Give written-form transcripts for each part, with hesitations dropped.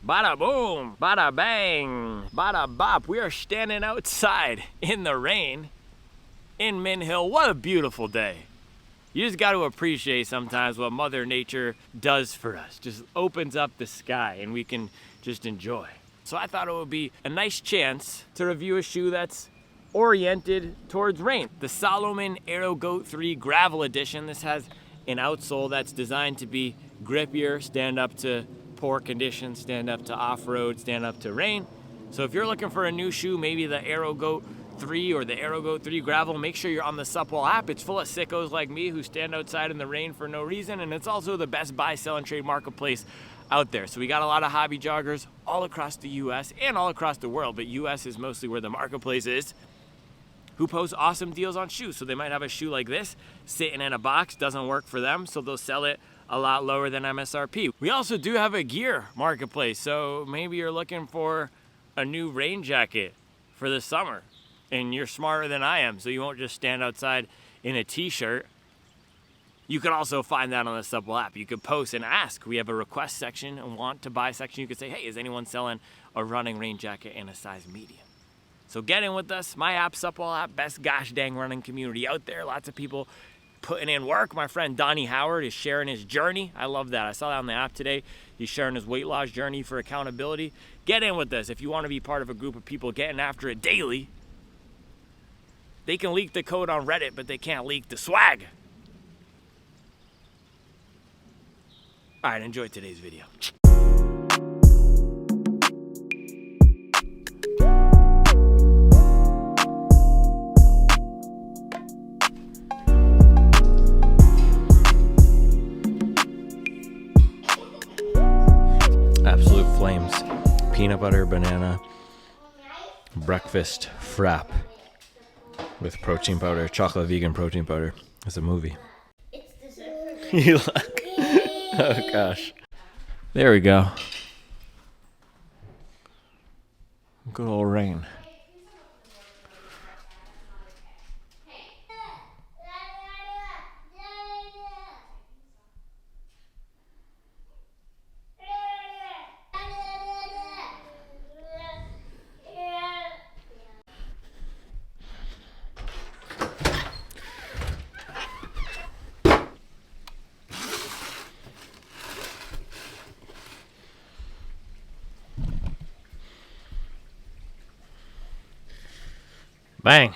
Bada boom, bada bang, bada bop. We are standing outside in the rain in Mint Hill. What a beautiful day. You just got to appreciate sometimes what Mother Nature does for us. Just opens up the sky and we can just enjoy. So I thought it would be a nice chance to review a shoe that's oriented towards rain. The Salomon Aero Goat 3 Gravel Edition. This has an outsole that's designed to be grippier, stand up to poor conditions, stand up to off-road, stand up to rain. So if you're looking for a new shoe, maybe the Aero Goat 3 or the Aero Goat 3 Gravel, make sure you're on the Supple app. It's full of sickos like me who stand outside in the rain for no reason, and it's also the best buy, sell, and trade marketplace out there. So we got a lot of hobby joggers all across the US and all across the world, but US is mostly where the marketplace is, who post awesome deals on shoes. So they might have a shoe like this sitting in a box, doesn't work for them, so they'll sell it a lot lower than MSRP. We also do have a gear marketplace, so maybe you're looking for a new rain jacket for the summer, and you're smarter than I am, so you won't just stand outside in a t-shirt. You can also find that on the Supple app. You could post and ask. We have a request section and want to buy section. You could say, hey, is anyone selling a running rain jacket in a size medium? So get in with us. My app, Supple app, best gosh dang running community out there. Lots of people putting in work. My friend Donnie Howard is sharing his journey. I love that. I saw that on the app today. He's sharing his weight loss journey for accountability. Get in with us if you want to be part of a group of people getting after it daily. They can leak the code on Reddit, but they can't leak the swag. All right, enjoy today's video. Absolute flames. Peanut butter, banana, breakfast frap with protein powder, chocolate vegan protein powder. It's a movie. It's dessert for me. You look. Oh gosh. There we go. Good old rain. Bang.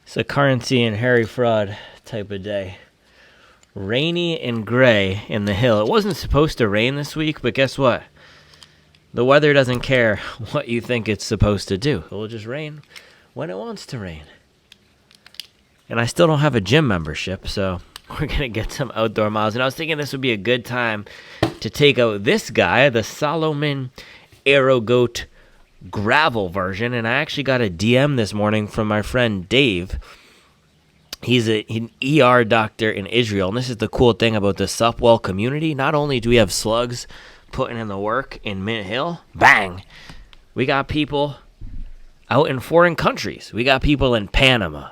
It's a currency and Harry fraud type of day. Rainy and gray in the hill. It wasn't supposed to rain this week, but guess what? The weather doesn't care what you think it's supposed to do. It will just rain when it wants to rain. And I still don't have a gym membership, so we're going to get some outdoor miles. And I was thinking this would be a good time to take out this guy, the Salomon Aero Goat Gravel version, and I actually got a DM this morning from my friend Dave. He's an ER doctor in Israel, and this is the cool thing about the Supwell community. Not only do we have slugs putting in the work in Mint Hill, bang, we got people out in foreign countries. We got people in Panama.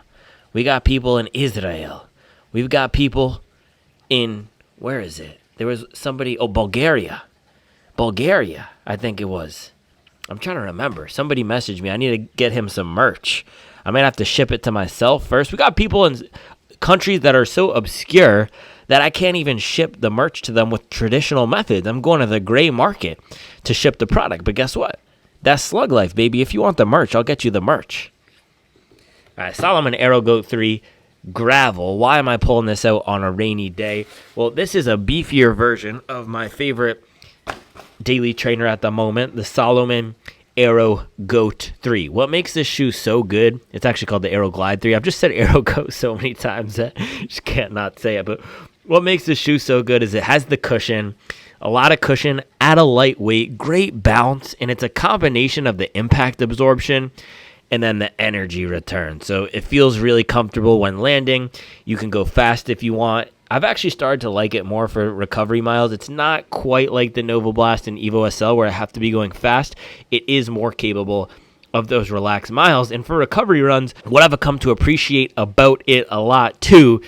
We got people in Israel. We've got people in, where is it? There was somebody, Bulgaria. Bulgaria, I think it was. I'm trying to remember. Somebody messaged me. I need to get him some merch. I might have to ship it to myself first. We got people in countries that are so obscure that I can't even ship the merch to them with traditional methods. I'm going to the gray market to ship the product. But guess what? That's slug life, baby. If you want the merch, I'll get you the merch. All right, Salomon Aero Goat 3 Gravel. Why am I pulling this out on a rainy day? Well, this is a beefier version of my favorite daily trainer at the moment, the Salomon Aero Goat 3. What makes this shoe so good? It's actually called the Aero Glide 3. I've just said Aero Goat so many times that I just can't not say it. But what makes this shoe so good is it has the cushion, a lot of cushion at a lightweight, great bounce, and it's a combination of the impact absorption and then the energy return. So it feels really comfortable when landing. You can go fast if you want. I've actually started to like it more for recovery miles. It's not quite like the Novablast and Evo SL where I have to be going fast. It is more capable of those relaxed miles. And for recovery runs, what I've come to appreciate about it a lot too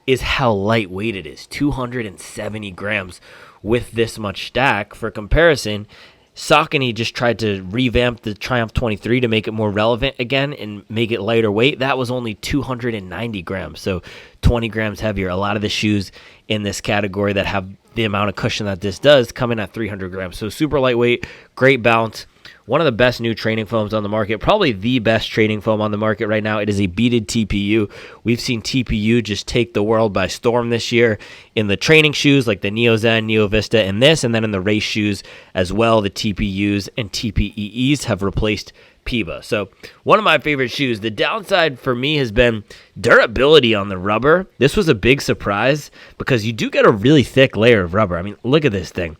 is how lightweight it is. 270 grams, with this much stack. For comparison, Saucony just tried to revamp the Triumph 23 to make it more relevant again and make it lighter weight. That was only 290 grams, so 20 grams heavier. A lot of the shoes in this category that have the amount of cushion that this does come in at 300 grams. So super lightweight, great bounce. One of the best new training foams on the market, probably the best training foam on the market right now. It is a beaded TPU. We've seen TPU just take the world by storm this year in the training shoes like the Neo Zen, Neo Vista, and this, and then in the race shoes as well. The TPUs and TPEEs have replaced Piba. So one of my favorite shoes. The downside for me has been durability on the rubber. This was a big surprise because you do get a really thick layer of rubber. I mean, look at this thing.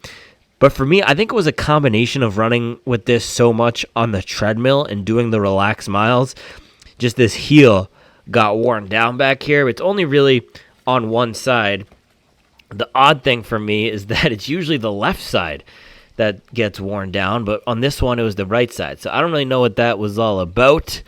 But for me, I think it was a combination of running with this so much on the treadmill and doing the relaxed miles. Just this heel got worn down back here. It's only really on one side. The odd thing for me is that it's usually the left side that gets worn down. But on this one, it was the right side. So I don't really know what that was all about.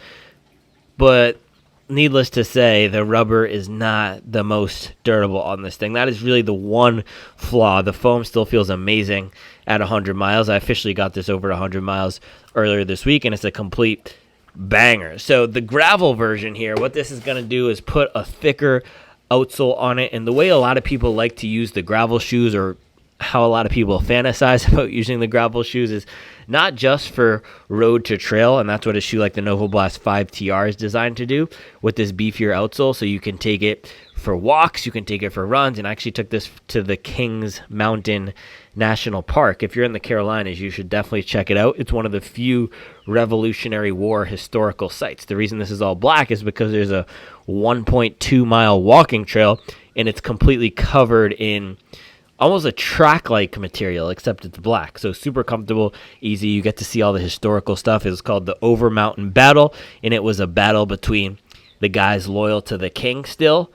But needless to say, the rubber is not the most durable on this thing. That is really the one flaw. The foam still feels amazing at 100 miles. I officially got this over 100 miles earlier this week, and it's a complete banger. So the gravel version here, what this is going to do is put a thicker outsole on it. And the way a lot of people like to use the gravel shoes, or how a lot of people fantasize about using the gravel shoes, is not just for road to trail, and that's what a shoe like the Novablast 5 TR is designed to do with this beefier outsole. So you can take it for walks, you can take it for runs, and I actually took this to the Kings Mountain National Park. If you're in the Carolinas, you should definitely check it out. It's one of the few Revolutionary War historical sites. The reason this is all black is because there's a 1.2 mile walking trail, and it's completely covered in almost a track-like material, except it's black. So super comfortable, easy. You get to see all the historical stuff. It was called the Over Mountain Battle, and it was a battle between the guys loyal to the king still,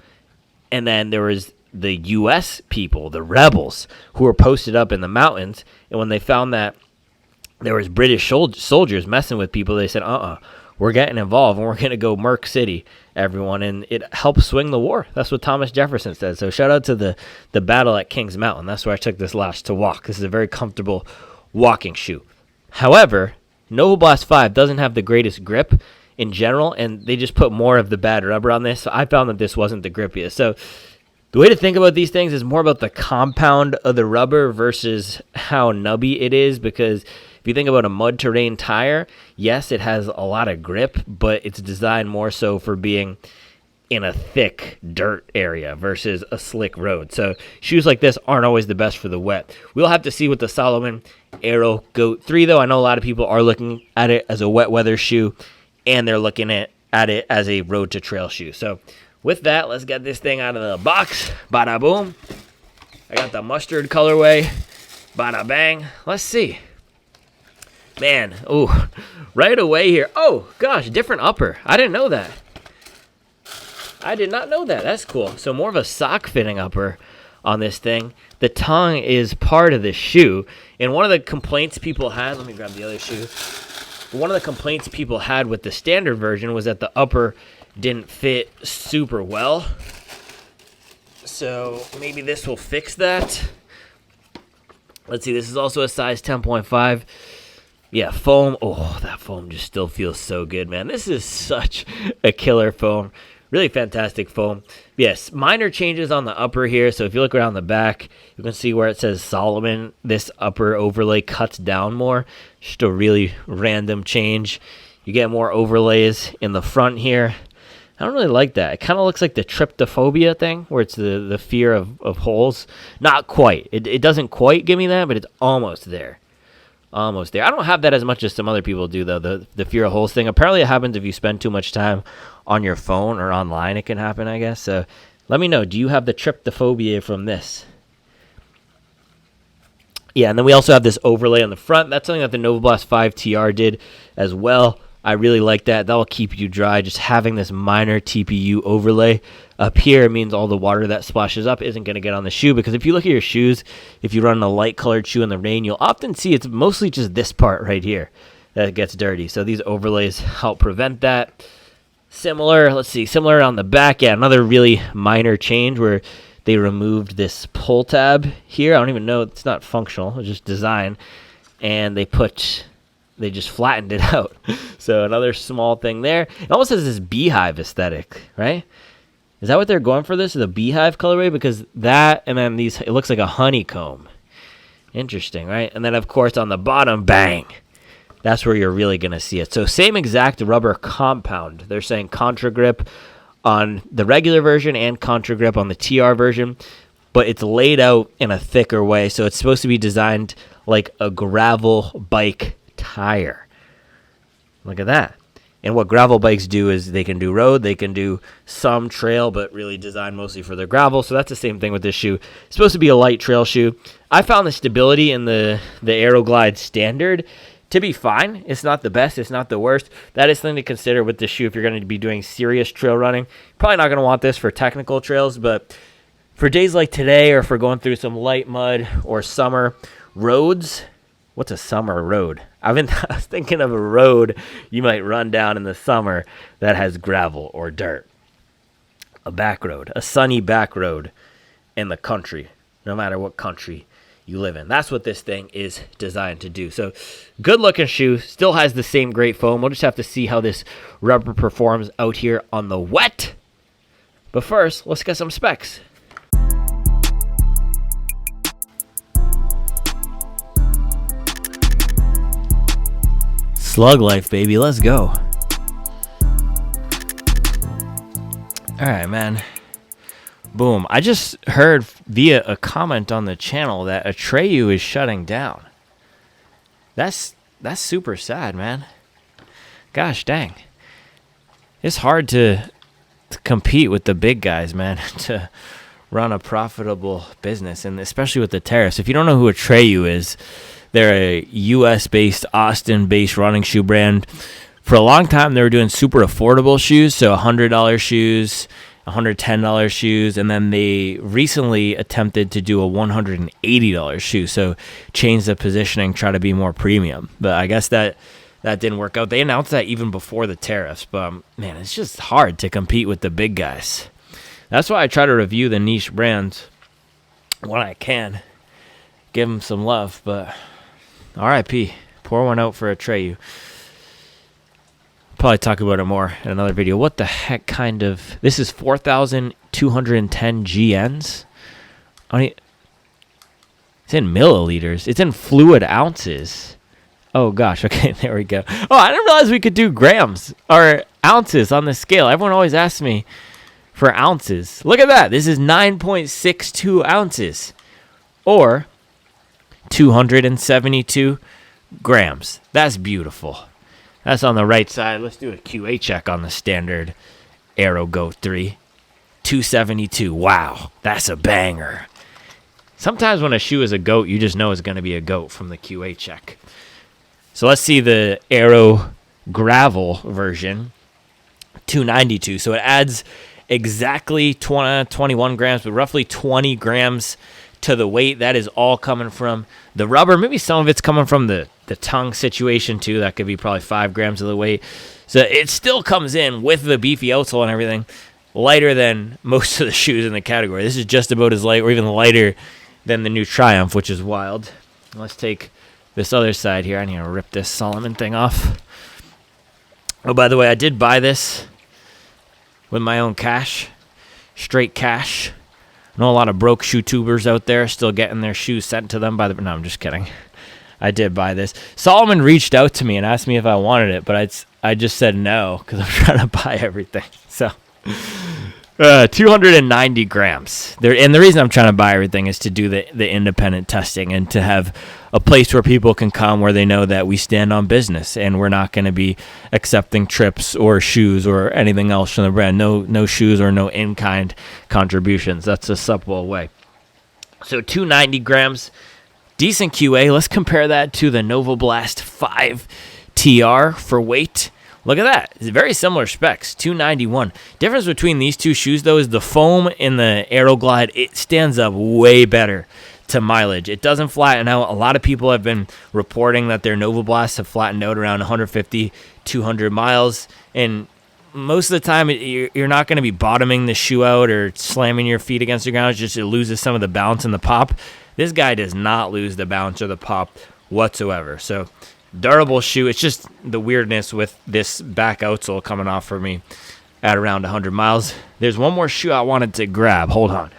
and then there was the U.S. people, the rebels, who were posted up in the mountains. And when they found that there was British soldiers messing with people, they said, we're getting involved, and we're going to go Merc City, everyone. And it helped swing the war. That's what Thomas Jefferson said. So shout out to the battle at Kings Mountain. That's where I took this last to walk. This is a very comfortable walking shoe. However, Novablast 5 doesn't have the greatest grip in general, and they just put more of the bad rubber on this. So I found that this wasn't the grippiest. So the way to think about these things is more about the compound of the rubber versus how nubby it is, because if you think about a mud terrain tire, yes, it has a lot of grip, but it's designed more so for being in a thick dirt area versus a slick road. So shoes like this aren't always the best for the wet. We'll have to see with the Salomon Aero Goat 3, though. I know a lot of people are looking at it as a wet weather shoe, and they're looking at it as a road to trail shoe. So with that, let's get this thing out of the box. Bada boom. I got the mustard colorway. Bada bang. Let's see. Man, ooh, right away here. Oh, gosh, different upper. I didn't know that. I did not know that. That's cool. So more of a sock fitting upper on this thing. The tongue is part of the shoe. And one of the complaints people had, let me grab the other shoe. One of the complaints people had with the standard version was that the upper didn't fit super well. So maybe this will fix that. Let's see, this is also a size 10.5. Yeah, foam. Oh, that foam just still feels so good, man. This is such a killer foam. Really fantastic foam. Yes, minor changes on the upper here. So if you look around the back, you can see where it says Salomon. This upper overlay cuts down more. Just a really random change. You get more overlays in the front here. I don't really like that. It kind of looks like the tryptophobia thing, where it's the fear of holes. Not quite. It doesn't quite give me that, but it's almost there. Almost there. I don't have that as much as some other people do, though, the fear of holes thing. Apparently it happens if you spend too much time on your phone or online. It can happen, I guess. So let me know. Do you have the tryptophobia from this? Yeah, and then we also have this overlay on the front. That's something that the Novablast 5 TR did as well. I really like that. That'll keep you dry. Just having this minor TPU overlay up here means all the water that splashes up isn't going to get on the shoe, because if you look at your shoes, if you run a light colored shoe in the rain, you'll often see it's mostly just this part right here that gets dirty. So these overlays help prevent that. Similar on the back. Yeah, another really minor change where they removed this pull tab here. I don't even know, it's not functional, it's just design. And they just flattened it out. So another small thing there. It almost has this beehive aesthetic, right? Is that what they're going for this? The beehive colorway? Because that, and then these, it looks like a honeycomb. Interesting, right? And then, of course, on the bottom, bang. That's where you're really going to see it. So same exact rubber compound. They're saying Contra Grip on the regular version and Contra Grip on the TR version. But it's laid out in a thicker way. So it's supposed to be designed like a gravel bike tire. Look at that. And what gravel bikes do is they can do road, they can do some trail, but really designed mostly for their gravel. So that's the same thing with this shoe. It's supposed to be a light trail shoe. I found the stability in the Aero Glide standard to be fine. It's not the best, it's not the worst. That is something to consider with this shoe if you're going to be doing serious trail running. Probably not going to want this for technical trails, but for days like today, or for going through some light mud or summer roads. What's a summer road? I was thinking of a road you might run down in the summer that has gravel or dirt. A back road, a sunny back road in the country, no matter what country you live in. That's what this thing is designed to do. So good looking shoe, still has the same great foam. We'll just have to see how this rubber performs out here on the wet. But first, let's get some specs. Slug life, baby. Let's go. All right, man. Boom. I just heard via a comment on the channel that Atreyu is shutting down. That's super sad, man. Gosh dang. It's hard to compete with the big guys, man, to run a profitable business, and especially with the tariffs. If you don't know who Atreyu is, they're a U.S.-based, Austin-based running shoe brand. For a long time, they were doing super affordable shoes, so $100 shoes, $110 shoes, and then they recently attempted to do a $180 shoe, so change the positioning, try to be more premium. But I guess that didn't work out. They announced that even before the tariffs, but man, it's just hard to compete with the big guys. That's why I try to review the niche brands when I can. Give them some love, but RIP. Pour one out for Atreyu. Probably talk about it more in another video. What the heck kind of... This is 4,210 GNs? It's in milliliters. It's in fluid ounces. Oh, gosh. Okay, there we go. Oh, I didn't realize we could do grams or ounces on the scale. Everyone always asks me for ounces. Look at that. This is 9.62 ounces. Or 272 grams. That's beautiful. That's on the right side. Let's do a QA check on the standard Aero Goat 3. 272. Wow, that's a banger. Sometimes when a shoe is a goat, you just know it's going to be a goat from the QA check. So let's see the Aero Gravel version. 292. So it adds exactly 21 grams, but roughly 20 grams to the weight. That is all coming from the rubber. Maybe some of it's coming from the tongue situation too. That could be probably 5 grams of the weight. So it still comes in with the beefy outsole and everything, lighter than most of the shoes in the category. This is just about as light or even lighter than the new Triumph, which is wild. Let's take this other side here. I need to rip this Salomon thing off. Oh, by the way, I did buy this with my own cash, straight cash. I know a lot of broke shoe tubers out there still getting their shoes sent to them by the... No, I'm just kidding. I did buy this. Solomon reached out to me and asked me if I wanted it, but I just said no because I'm trying to buy everything. So, 290 grams. And the reason I'm trying to buy everything is to do the independent testing and to have a place where people can come where they know that we stand on business and we're not going to be accepting trips or shoes or anything else from the brand. No shoes or no in-kind contributions. That's a subway way. So 290 grams. Decent QA. Let's compare that to the Novablast 5 TR for weight. Look at that. It's very similar specs. 291. Difference between these two shoes, though, is the foam in the Aero Glide. It stands up way better to mileage. It doesn't flatten out. A lot of people have been reporting that their Novablasts have flattened out around 150, 200 miles. And most of the time you're not going to be bottoming the shoe out or slamming your feet against the ground. It's just it loses some of the bounce and the pop. This guy does not lose the bounce or the pop whatsoever. So durable shoe. It's just the weirdness with this back outsole coming off for me at around 100 miles. There's one more shoe I wanted to grab. Hold on.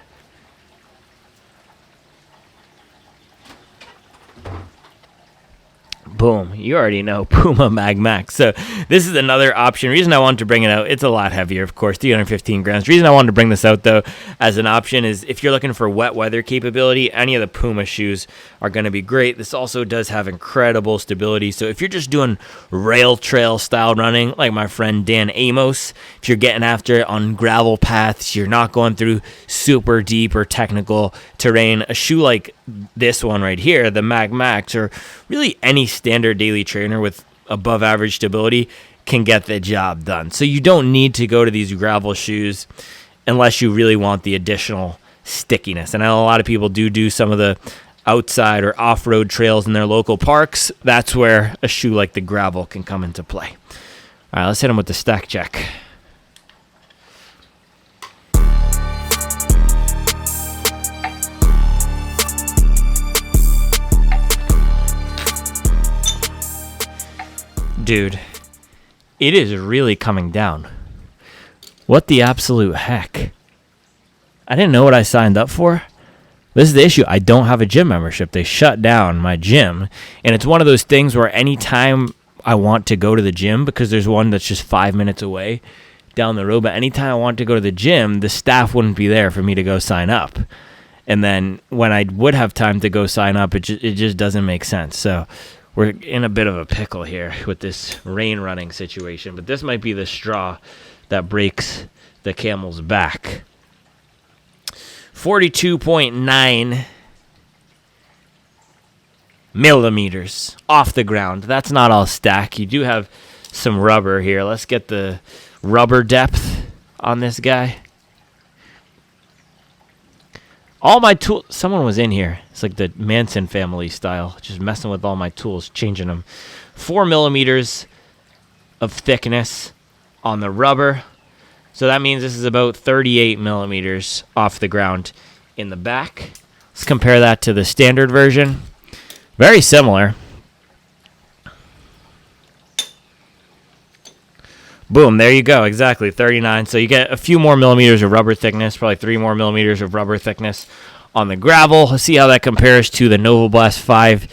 Boom. You already know Puma Mag Max. So this is another option. Reason I wanted to bring it out, it's a lot heavier, of course, 315 grams. Reason I wanted to bring this out, though, as an option is if you're looking for wet weather capability, any of the Puma shoes are going to be great. This also does have incredible stability. So if you're just doing rail trail style running, like my friend Dan Amos, if you're getting after it on gravel paths, you're not going through super deep or technical terrain, a shoe like this one right here, the Mag Max, or really any standard daily trainer with above average stability can get the job done. So you don't need to go to these gravel shoes unless you really want the additional stickiness. And I know a lot of people do some of the outside or off-road trails in their local parks. That's where a shoe like the gravel can come into play. All right, let's hit them with the stack check. Dude, it is really coming down. What the absolute heck? I didn't know what I signed up for. This is the issue. I don't have a gym membership. They shut down my gym. And it's one of those things where anytime I want to go to the gym, because there's one that's just 5 minutes away down the road, but anytime I want to go to the gym, the staff wouldn't be there for me to go sign up. And then when I would have time to go sign up, it just doesn't make sense. So we're in a bit of a pickle here with this rain running situation, but this might be the straw that breaks the camel's back. 42.9 millimeters off the ground. That's not all stack. You do have some rubber here. Let's get the rubber depth on this guy. All my tools, someone was in here. It's like the Manson family style, just messing with all my tools, changing them. 4 millimeters of thickness on the rubber. So that means this is about 38 millimeters off the ground in the back. Let's compare that to the standard version. Very similar. Boom, there you go, exactly, 39. So you get a few more millimeters of rubber thickness, probably 3 more millimeters of rubber thickness on the gravel. Let's see how that compares to the Novablast 5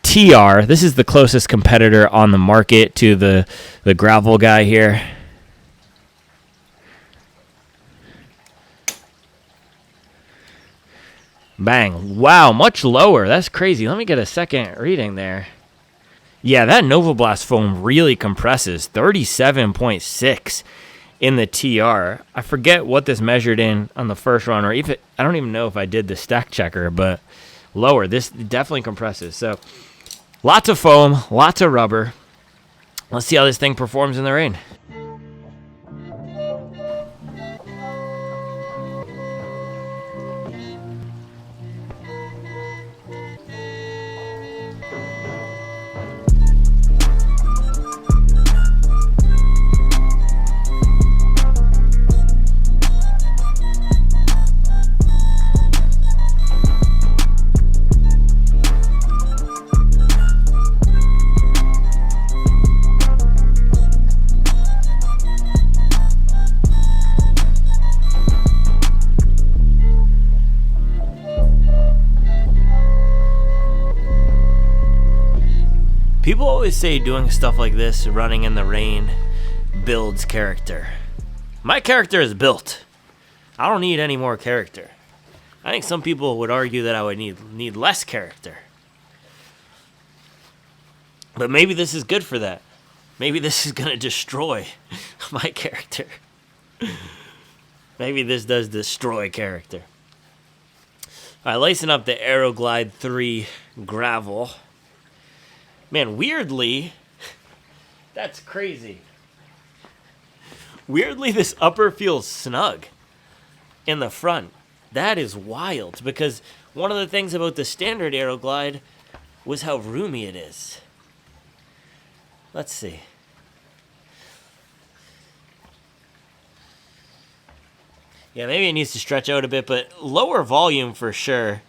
TR. This is the closest competitor on the market to the gravel guy here. Bang. Wow, much lower. That's crazy. Let me get a second reading there. Yeah, that Novablast foam really compresses. 37.6 in the TR. I forget what this measured in on the first run, or even I don't even know if I did the stack checker, but lower. This definitely compresses. So lots of foam, lots of rubber. Let's see how this thing performs in the rain. People always say doing stuff like this, running in the rain, builds character. My character is built. I don't need any more character. I think some people would argue that I would need less character. But maybe this is good for that. Maybe this is going to destroy my character. Maybe this does destroy character. All right, lacing up the Aero Glide 3 gravel. Man, weirdly, that's crazy. Weirdly, this upper feels snug in the front. That is wild, because one of the things about the standard Aero Glide was how roomy it is. Let's see. Yeah, maybe it needs to stretch out a bit, but lower volume for sure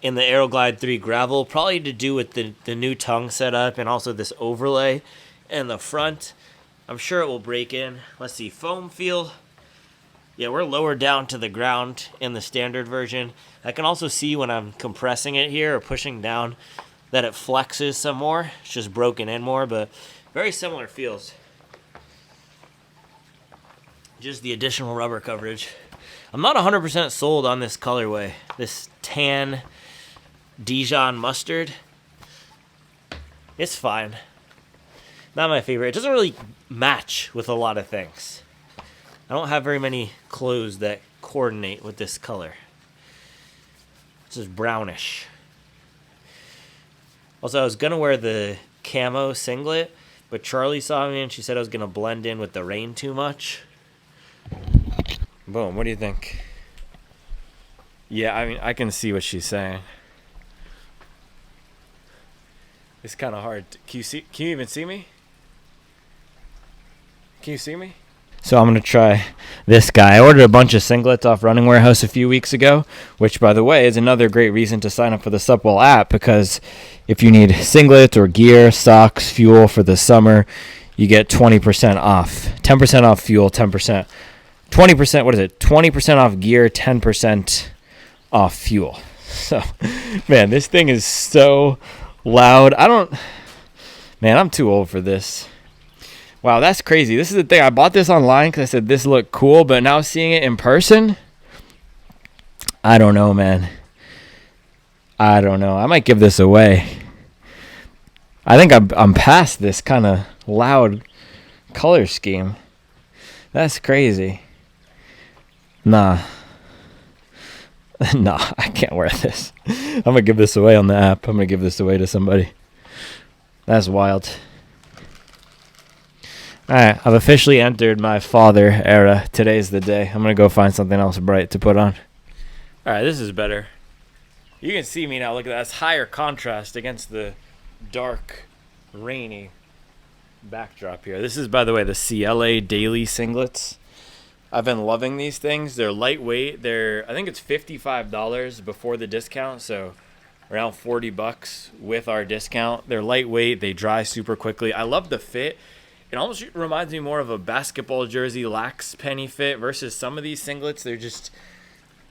in the Aero Glide 3 gravel, probably to do with the new tongue setup and also this overlay in the front. I'm sure it will break in. Let's see, foam feel. Yeah, we're lower down to the ground in the standard version. I can also see when I'm compressing it here or pushing down that it flexes some more. It's just broken in more, but very similar feels. Just the additional rubber coverage. I'm not 100% sold on this colorway. This tan Dijon mustard. It's fine. Not my favorite. It doesn't really match with a lot of things. I don't have very many clothes that coordinate with this color. It's just brownish. Also, I was going to wear the camo singlet, but Charlie saw me and she said I was going to blend in with the rain too much. Boom, what do you think? Yeah, I mean, I can see what she's saying. It's kind of hard. Can you even see me? Can you see me? So I'm going to try this guy. I ordered a bunch of singlets off Running Warehouse a few weeks ago, which, by the way, is another great reason to sign up for the Supwell app, because if you need singlets or gear, socks, fuel for the summer, you get 20% off. 10% off fuel, 10%. 20%, what is it? 20% off gear, 10% off fuel. So, man, this thing is so loud. Man, I'm too old for this. Wow, that's crazy. This is the thing. I bought this online because I said this looked cool, but now seeing it in person, I don't know, man. I don't know. I might give this away. I think I'm past this kind of loud color scheme. That's crazy. Nah, I can't wear this. I'm going to give this away on the app. I'm going to give this away to somebody. That's wild. All right, I've officially entered my father era. Today's the day. I'm going to go find something else bright to put on. All right, this is better. You can see me now. Look at that. That's higher contrast against the dark, rainy backdrop here. This is, by the way, the CLA Daily Singlets. I've been loving these things. They're lightweight. I think it's $55 before the discount, so around $40 with our discount. They're lightweight. They dry super quickly. I love the fit. It almost reminds me more of a basketball jersey lax penny fit versus some of these singlets. They're just,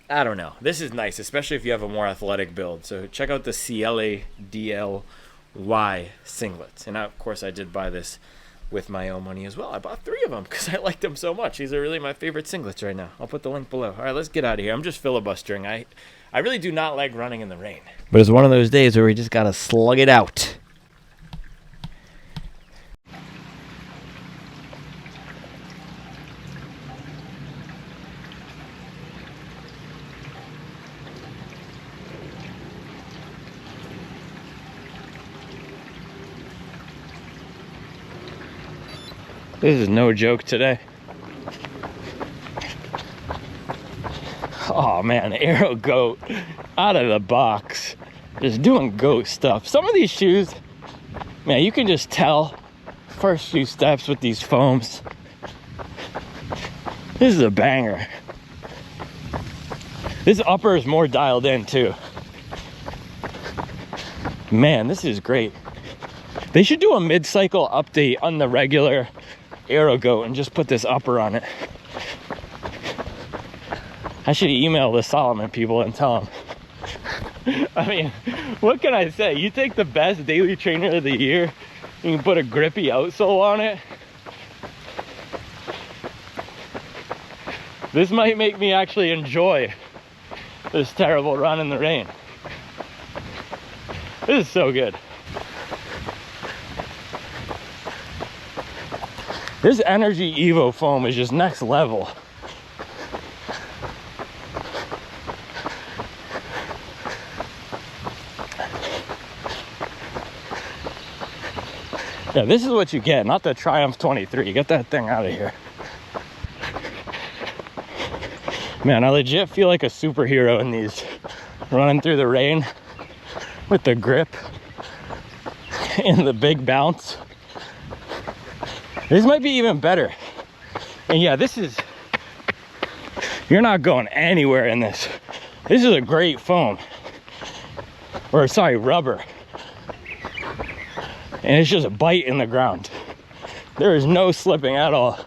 I don't know. This is nice, especially if you have a more athletic build. So check out the CLA DLY singlets. And of course, I did buy this with my own money as well. I bought 3 of them because I liked them so much. These are really my favorite singlets right now. I'll put the link below. All right, let's get out of here. I'm just filibustering. I really do not like running in the rain. But it's one of those days where we just got to slug it out. This is no joke today. Oh man, Aero Goat out of the box. Just doing goat stuff. Some of these shoes, man, you can just tell first few steps with these foams. This is a banger. This upper is more dialed in too. Man, this is great. They should do a mid-cycle update on the regular Aero Goat and just put this upper on it. I should email the Salomon people and tell them. I mean, what can I say? You take the best daily trainer of the year, you can put a grippy outsole on it. This might make me actually enjoy this terrible run in the rain. This is so good. This Energy Evo foam is just next level. Yeah, this is what you get, not the Triumph 23. Get that thing out of here. Man, I legit feel like a superhero in these. Running through the rain with the grip and the big bounce. This might be even better. And yeah, this is You're not going anywhere in this. This is a great foam. Or sorry, rubber. And it's just a bite in the ground. There is no slipping at all.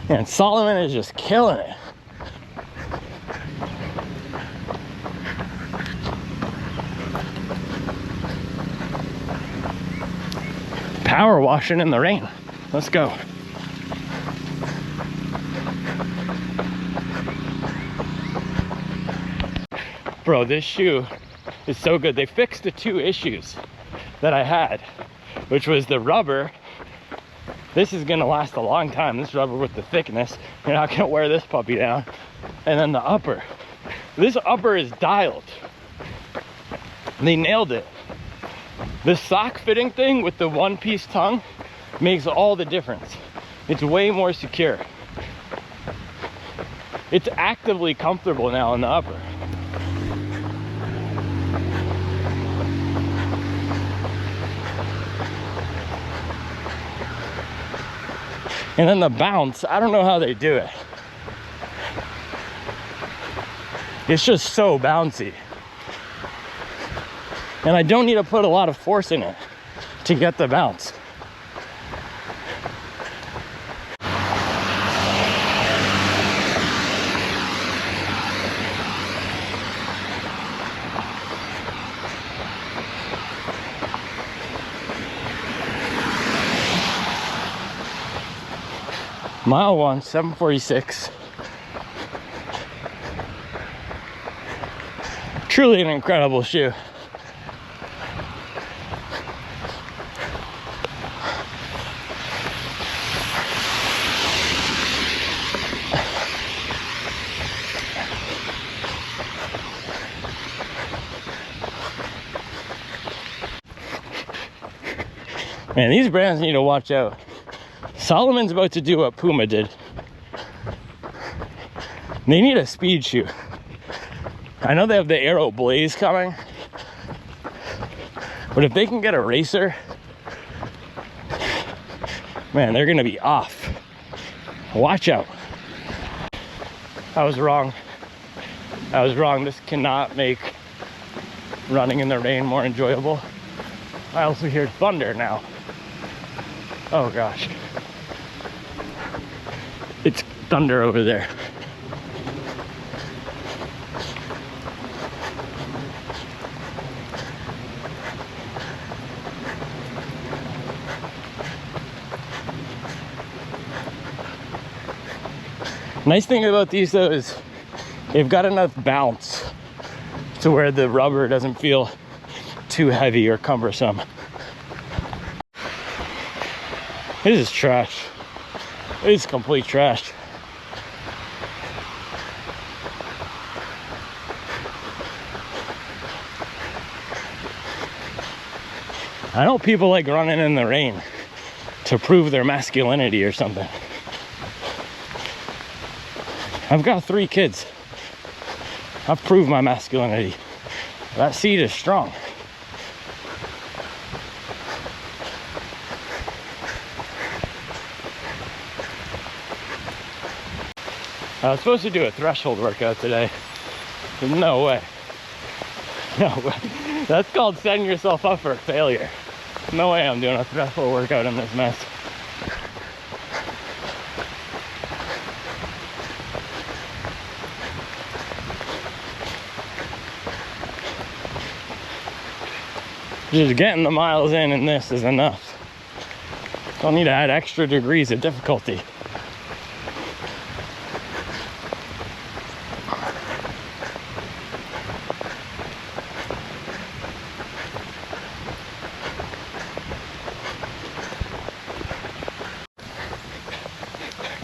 And Salomon is just killing it. Power washing in the rain. Let's go. Bro, this shoe is so good. They fixed the two issues that I had, which was the rubber. This is gonna last a long time. This rubber with the thickness. You're not gonna wear this puppy down. And then the upper. This upper is dialed. They nailed it. The sock fitting thing with the one-piece tongue makes all the difference. It's way more secure. It's actively comfortable now in the upper. And then the bounce, I don't know how they do it. It's just so bouncy. And I don't need to put a lot of force in it to get the bounce. Mile 1, 7:46. Truly an incredible shoe. Man, these brands need to watch out. Salomon's about to do what Puma did. They need a speed shoe. I know they have the Aero Blaze coming, but if they can get a racer, man, they're gonna be off. Watch out. I was wrong. I was wrong. This cannot make running in the rain more enjoyable. I also hear thunder now. Oh gosh. It's thunder over there. Nice thing about these though is they've got enough bounce to where the rubber doesn't feel too heavy or cumbersome. This is trash. It is complete trash. I know people like running in the rain to prove their masculinity or something. I've got 3 kids. I've proved my masculinity. That seed is strong. I was supposed to do a threshold workout today. No way. No way. That's called setting yourself up for failure. No way I'm doing a threshold workout in this mess. Just getting the miles in this is enough. Don't need to add extra degrees of difficulty.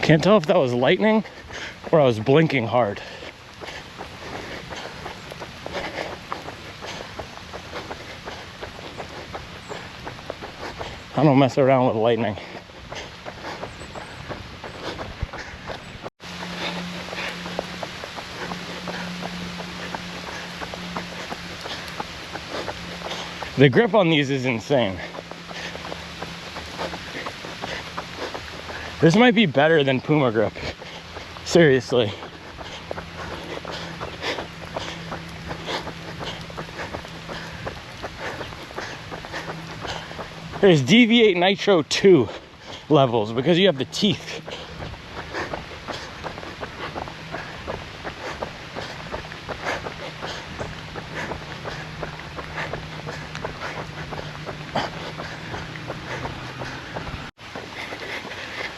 Can't tell if that was lightning or I was blinking hard. I don't mess around with lightning. The grip on these is insane. This might be better than Puma grip. Seriously. There's Deviate Nitro 2 levels because you have the teeth.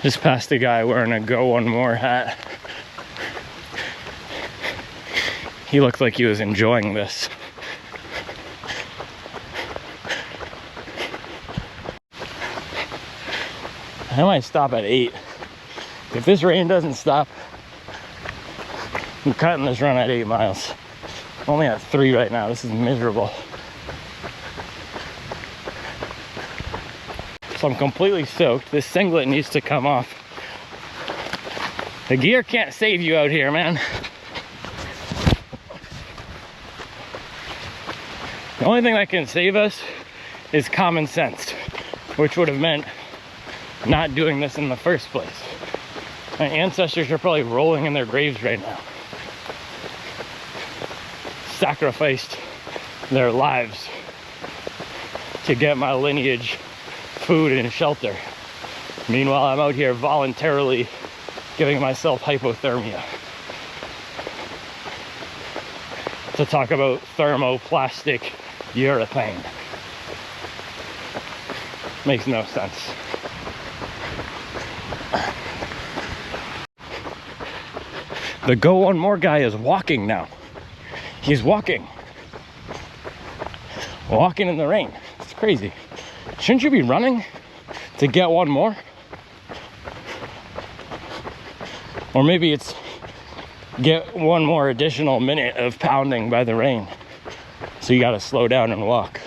Just passed a guy wearing a Go One More hat. He looked like he was enjoying this. I might stop at 8. If this rain doesn't stop, I'm cutting this run at 8 miles. I'm only at 3 right now. This is miserable. So I'm completely soaked. This singlet needs to come off. The gear can't save you out here, man. The only thing that can save us is common sense, which would have meant not doing this in the first place. My ancestors are probably rolling in their graves right now. Sacrificed their lives to get my lineage food and shelter. Meanwhile, I'm out here voluntarily giving myself hypothermia. To talk about thermoplastic urethane. Makes no sense. The Go One More guy is walking now. He's walking. Walking in the rain. It's crazy. Shouldn't you be running to get one more? Or maybe it's get one more additional minute of pounding by the rain. So you gotta slow down and walk.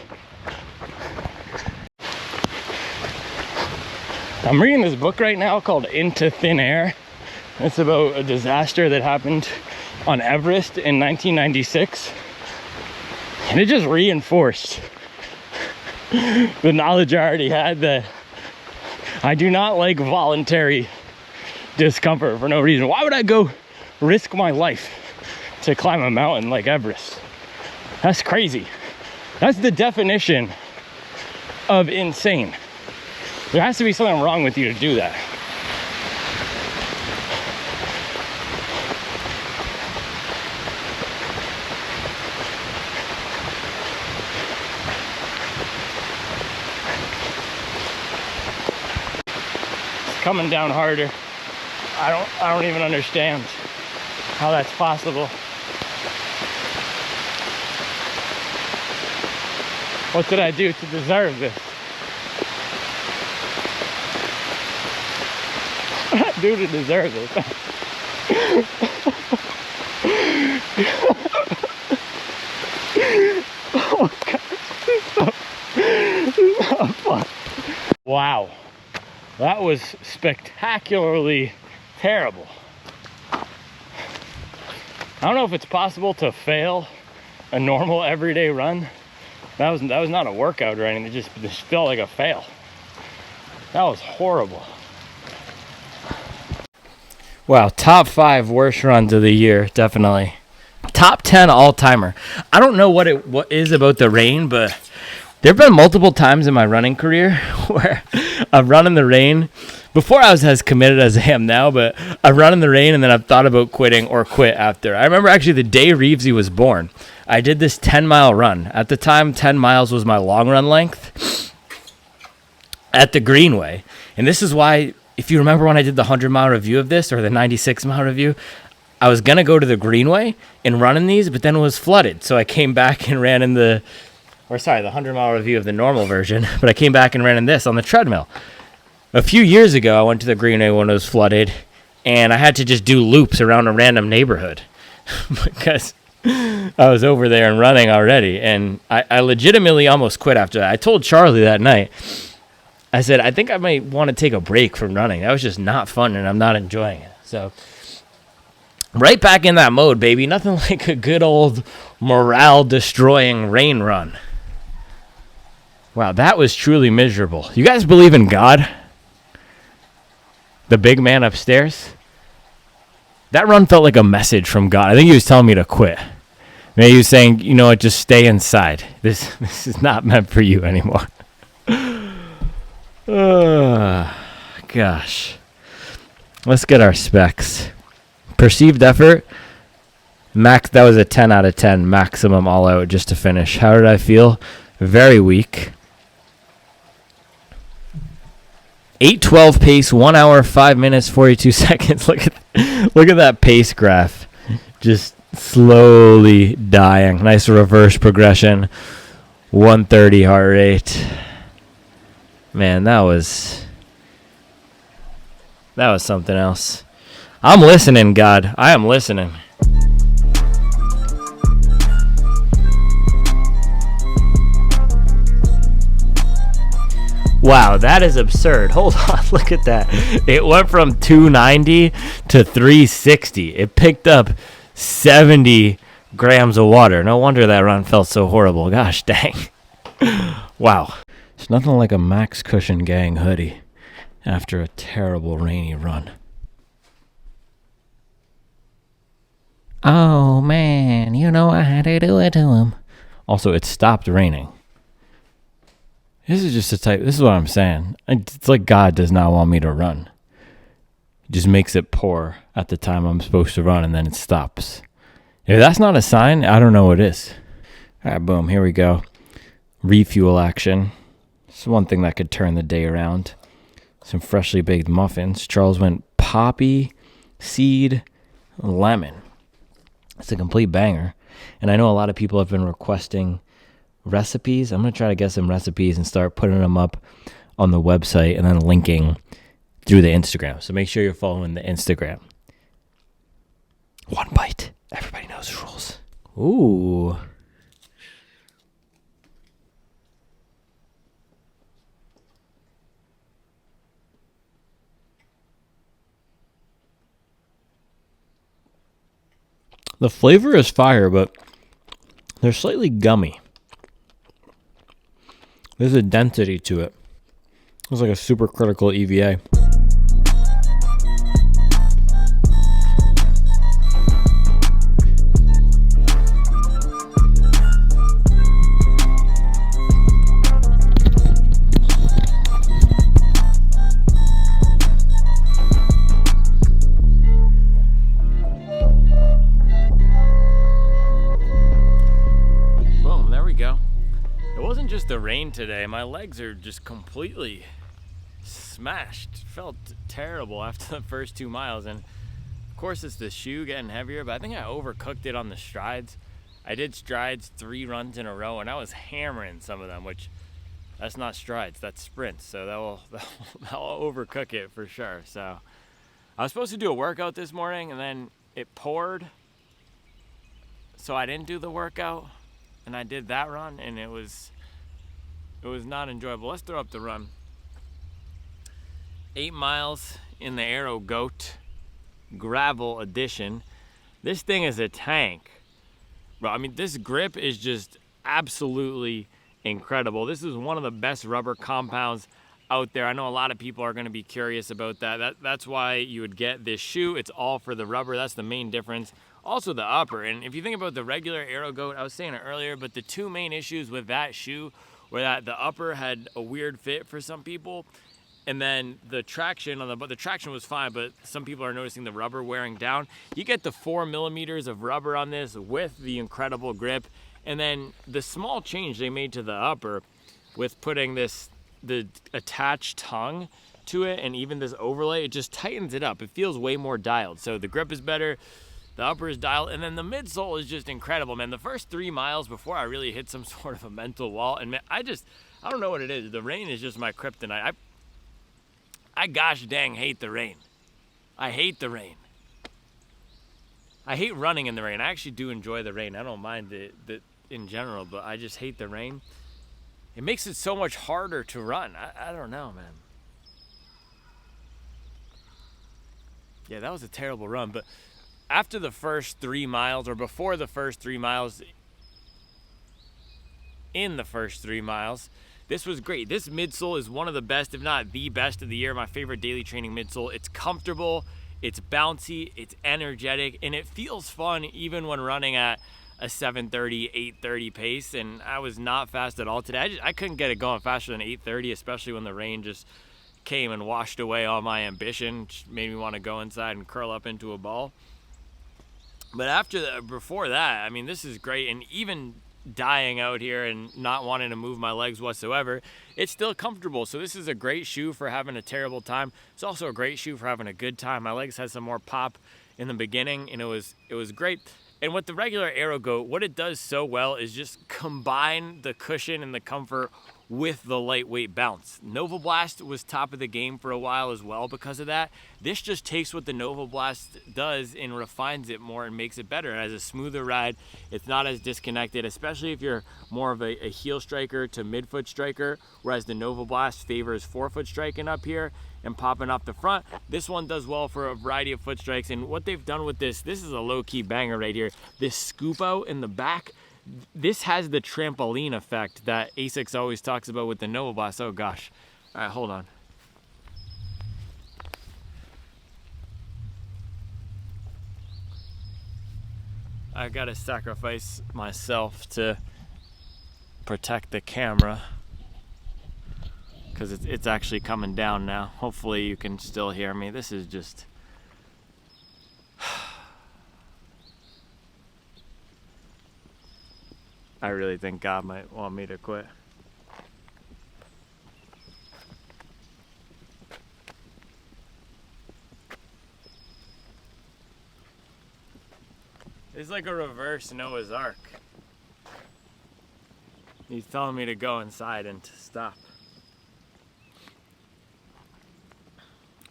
I'm reading this book right now called Into Thin Air. It's about a disaster that happened on Everest in 1996. And it just reinforced the knowledge I already had that I do not like voluntary discomfort for no reason. Why would I go risk my life to climb a mountain like Everest? That's crazy. That's the definition of insane. There has to be something wrong with you to do that. Coming down harder. I don't even understand how that's possible. What did I do to deserve this? What did I do to deserve this? Oh my God. This is not fun. Wow. That was spectacularly terrible. I don't know if it's possible to fail a normal everyday run. That was not a workout or anything. It just felt like a fail. That was horrible. Wow, top 5 worst runs of the year, definitely. Top 10 all-timer. I don't know what is about the rain, but there have been multiple times in my running career where I've run in the rain before I was as committed as I am now, but I've run in the rain and then I've thought about quitting or quit after. I remember actually the day Reevesy was born, I did this 10-mile run. At the time, 10 miles was my long run length at the Greenway. And this is why, if you remember when I did the 100-mile review of this or the 96-mile review, I was going to go to the Greenway and run in these, but then it was flooded. So I came back and ran in the 100-mile review of the normal version, but I came back and ran in this on the treadmill. A few years ago, I went to the Greenway when it was flooded, and I had to just do loops around a random neighborhood because I was over there and running already, and I legitimately almost quit after that. I told Charlie that night, I said, I think I might want to take a break from running. That was just not fun, and I'm not enjoying it. So right back in that mode, baby. Nothing like a good old morale-destroying rain run. Wow, that was truly miserable. You guys believe in God? The big man upstairs? That run felt like a message from God. I think he was telling me to quit. Maybe he was saying, you know what, just stay inside. This is not meant for you anymore. Gosh. Let's get our specs. Perceived effort. Max, that was a 10 out of 10 maximum all out just to finish. How did I feel? Very weak. 8:12 pace, 1 hour, 5 minutes, 42 seconds. Look at that pace graph. Just slowly dying. Nice reverse progression. 130 heart rate. Man, that was something else. I'm listening, God. I am listening. Wow, that is absurd. Hold on, look at that. It went from 290 to 360. It picked up 70 grams of water. No wonder that run felt so horrible. Gosh dang. Wow. It's nothing like a Max Cushion Gang hoodie after a terrible rainy run. Oh man, you know I had to do it to him. Also, it stopped raining. This is what I'm saying. It's like God does not want me to run. He just makes it pour at the time I'm supposed to run, and then it stops. If that's not a sign, I don't know what is. All right, boom, here we go. Refuel action. It's one thing that could turn the day around. Some freshly baked muffins. Charles went poppy, seed, lemon. It's a complete banger. And I know a lot of people have been requesting recipes. I'm going to try to get some recipes and start putting them up on the website and then linking through the Instagram. So make sure you're following the Instagram. One bite. Everybody knows the rules. Ooh. The flavor is fire, but they're slightly gummy. There's a density to it. It's like a supercritical EVA. The rain today, my legs are just completely smashed. Felt terrible after the first 2 miles, and of course it's the shoe getting heavier, but I think I overcooked it on the strides. I did strides 3 runs in a row, and I was hammering some of them, which that's not strides, that's sprints, so that'll overcook it for sure. So I was supposed to do a workout this morning, and then it poured, so I didn't do the workout, and I did that run, and it was not enjoyable. Let's throw up the run. 8 miles in the Aero Goat gravel edition. This thing is a tank. Bro, I mean, this grip is just absolutely incredible. This is one of the best rubber compounds out there. I know a lot of people are going to be curious about that. That's why you would get this shoe. It's all for the rubber. That's the main difference. Also the upper. And if you think about the regular Aero Goat, I was saying it earlier, but the 2 main issues with that shoe were that the upper had a weird fit for some people, and then the traction the traction was fine, but some people are noticing the rubber wearing down. You get the 4 millimeters of rubber on this with the incredible grip, and then the small change they made to the upper with putting the attached tongue to it, and even this overlay, it just tightens it up. It feels way more dialed. So the grip is better. The upper is dialed, and then the midsole is just incredible, man. The first 3 miles before I really hit some sort of a mental wall, and man, I don't know what it is. The rain is just my kryptonite. I gosh dang hate the rain. I hate the rain. I hate running in the rain. I actually do enjoy the rain. I don't mind it in general, but I just hate the rain. It makes it so much harder to run. I don't know, man. Yeah, that was a terrible run, but after the first 3 miles, or before the first 3 miles, in the first 3 miles, this was great. This midsole is one of the best, if not the best of the year. My favorite daily training midsole. It's comfortable, it's bouncy, it's energetic, and it feels fun even when running at a 7:30, 8:30 pace. And I was not fast at all today. I couldn't get it going faster than 8:30, especially when the rain just came and washed away all my ambition. Just made me want to go inside and curl up into a ball. But before that, I mean, this is great. And even dying out here and not wanting to move my legs whatsoever, it's still comfortable. So this is a great shoe for having a terrible time. It's also a great shoe for having a good time. My legs had some more pop in the beginning, and it was great. And with the regular Aero Goat, what it does so well is just combine the cushion and the comfort with the lightweight bounce. Novablast was top of the game for a while as well because of that. This just takes what the Novablast does and refines it more and makes it better. It has a smoother ride. It's not as disconnected, especially if you're more of a heel striker to midfoot striker, whereas the Novablast favors forefoot striking up here and popping up the front. This one does well for a variety of foot strikes. And what they've done with this is a low-key banger right here. This scoop out in the back, this has the trampoline effect that Asics always talks about with the Novablast. Oh gosh. All right, hold on. I gotta sacrifice myself to protect the camera because it's actually coming down now. Hopefully you can still hear me. This is just... I really think God might want me to quit. It's like a reverse Noah's Ark. He's telling me to go inside and to stop.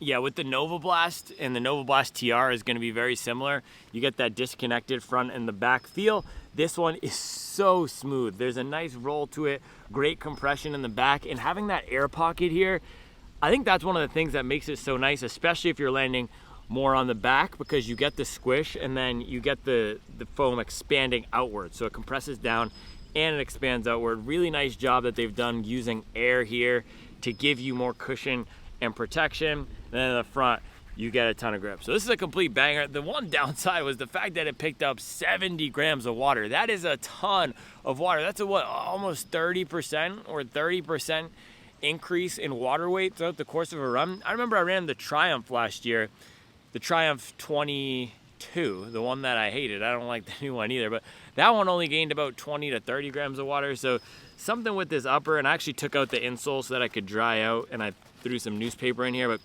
Yeah, with the Novablast and the Novablast TR is going to be very similar. You get that disconnected front and the back feel. This one is so smooth. There's a nice roll to it, great compression in the back, and having that air pocket here, I think that's one of the things that makes it so nice, especially if you're landing more on the back, because you get the squish and then you get the foam expanding outward. So it compresses down and it expands outward. Really nice job that they've done using air here to give you more cushion and protection. And then in the front, you get a ton of grip. So this is a complete banger. The one downside was the fact that it picked up 70 grams of water. That is a ton of water. That's a what, almost 30% or 30% increase in water weight throughout the course of a run. I remember I ran the Triumph last year, the Triumph 22, the one that I hated. I don't like the new one either, but that one only gained about 20 to 30 grams of water. So something with this upper, and I actually took out the insole so that I could dry out, and I threw some newspaper in here, but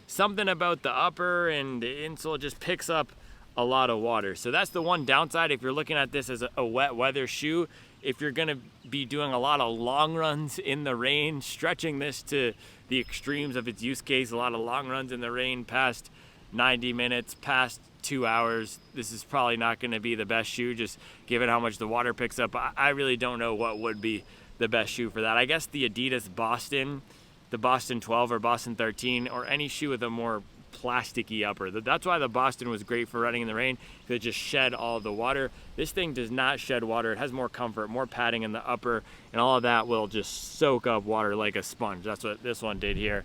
something about the upper and the insole just picks up a lot of water. So that's the one downside if you're looking at this as a wet weather shoe. If you're gonna be doing a lot of long runs in the rain, stretching this to the extremes of its use case, a lot of long runs in the rain past 90 minutes, past 2 hours, this is probably not gonna be the best shoe, just given how much the water picks up. I really don't know what would be the best shoe for that. I guess the Adidas Boston, the Boston 12 or Boston 13, or any shoe with a more plasticky upper. That's why the Boston was great for running in the rain, because it just shed all of the water. This thing does not shed water. It has more comfort, more padding in the upper, and all of that will just soak up water like a sponge. That's what this one did here.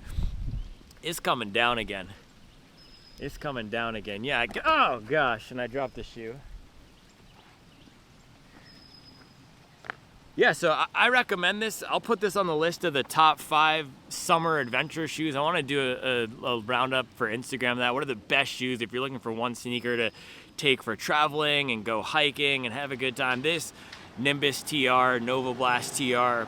It's coming down again. It's coming down again. Yeah, oh gosh, and I dropped the shoe. Yeah, so I recommend this. I'll put this on the list of the top 5 summer adventure shoes. I want to do a roundup for Instagram of that. What are the best shoes if you're looking for one sneaker to take for traveling and go hiking and have a good time? This Nimbus TR, Novablast TR,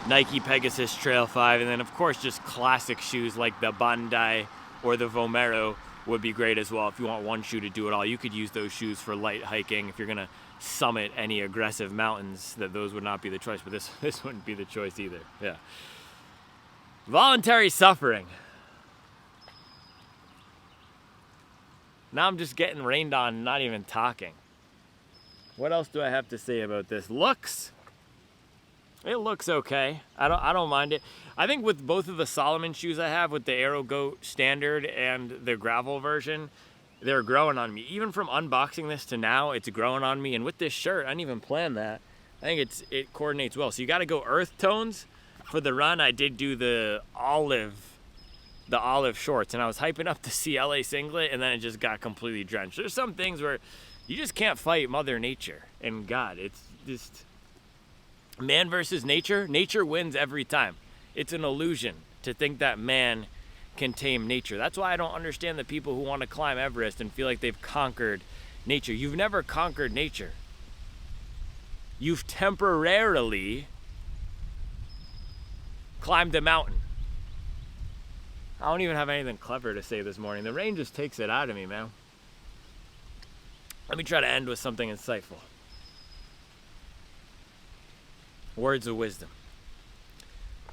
Nike Pegasus Trail 5, and then of course just classic shoes like the Bandai or the Vomero would be great as well. If you want one shoe to do it all, you could use those shoes for light hiking. If you're gonna summit any aggressive mountains, those would not be the choice, but this wouldn't be the choice either. Yeah. Voluntary suffering. Now I'm just getting rained on, not even talking. What else do I have to say about this? Looks. It looks okay. I don't mind it. I think with both of the Salomon shoes I have, with the Aero Goat standard and the gravel version, they're growing on me. Even from unboxing this to now, it's growing on me. And with this shirt, I didn't even plan that, I think it coordinates well. So you got to go earth tones. For the run, I did do the olive shorts, and I was hyping up the CLA singlet, and then it just got completely drenched. There's some things where you just can't fight Mother Nature and God. It's just man versus nature. Nature wins every time. It's an illusion to think that man can tame nature. That's why I don't understand the people who want to climb Everest and feel like they've conquered nature. You've never conquered nature. You've temporarily climbed a mountain. I don't even have anything clever to say this morning. The rain just takes it out of me, man. Let me try to end with something insightful. Words of wisdom.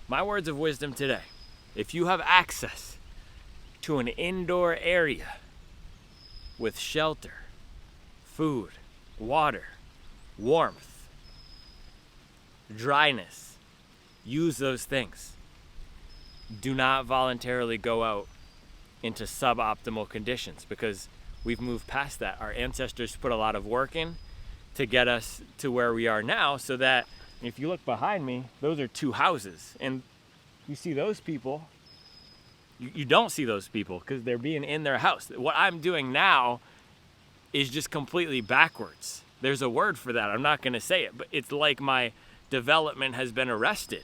My words of wisdom today. If you have access to an indoor area with shelter, food, water, warmth, dryness, use those things. Do not voluntarily go out into suboptimal conditions, because we've moved past that. Our ancestors put a lot of work in to get us to where we are now, so that if you look behind me, those are 2 houses. And you see those people, you don't see those people because they're being in their house. What I'm doing now is just completely backwards. There's a word for that. I'm not going to say it, but it's like my development has been arrested.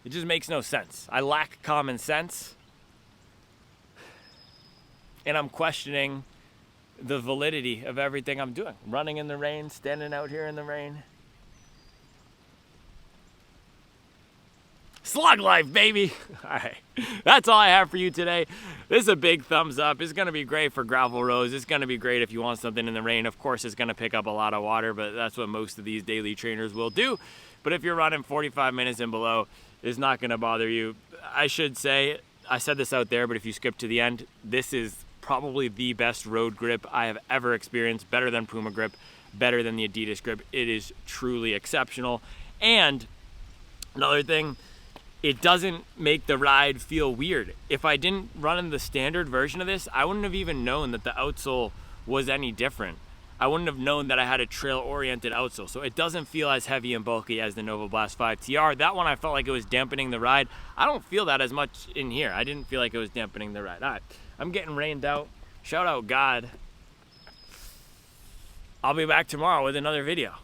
It just makes no sense. I lack common sense. And I'm questioning the validity of everything I'm doing. Running in the rain, standing out here in the rain. Slug life, baby. All right, that's all I have for you today. This is a big thumbs up. It's going to be great for gravel roads. It's going to be great if you want something in the rain. Of course, it's going to pick up a lot of water, but that's what most of these daily trainers will do. But if you're running 45 minutes and below, it's not going to bother you. I should say, I said this out there, but if you skip to the end, this is probably the best road grip I have ever experienced. Better than Puma grip, better than the Adidas grip. It is truly exceptional. And another thing, it doesn't make the ride feel weird. If I didn't run in the standard version of this, I wouldn't have even known that the outsole was any different. I wouldn't have known that I had a trail-oriented outsole. So it doesn't feel as heavy and bulky as the Novablast 5 TR. That one I felt like it was dampening the ride. I don't feel that as much in here. I didn't feel like it was dampening the ride. All right, I'm getting rained out. Shout out God. I'll be back tomorrow with another video.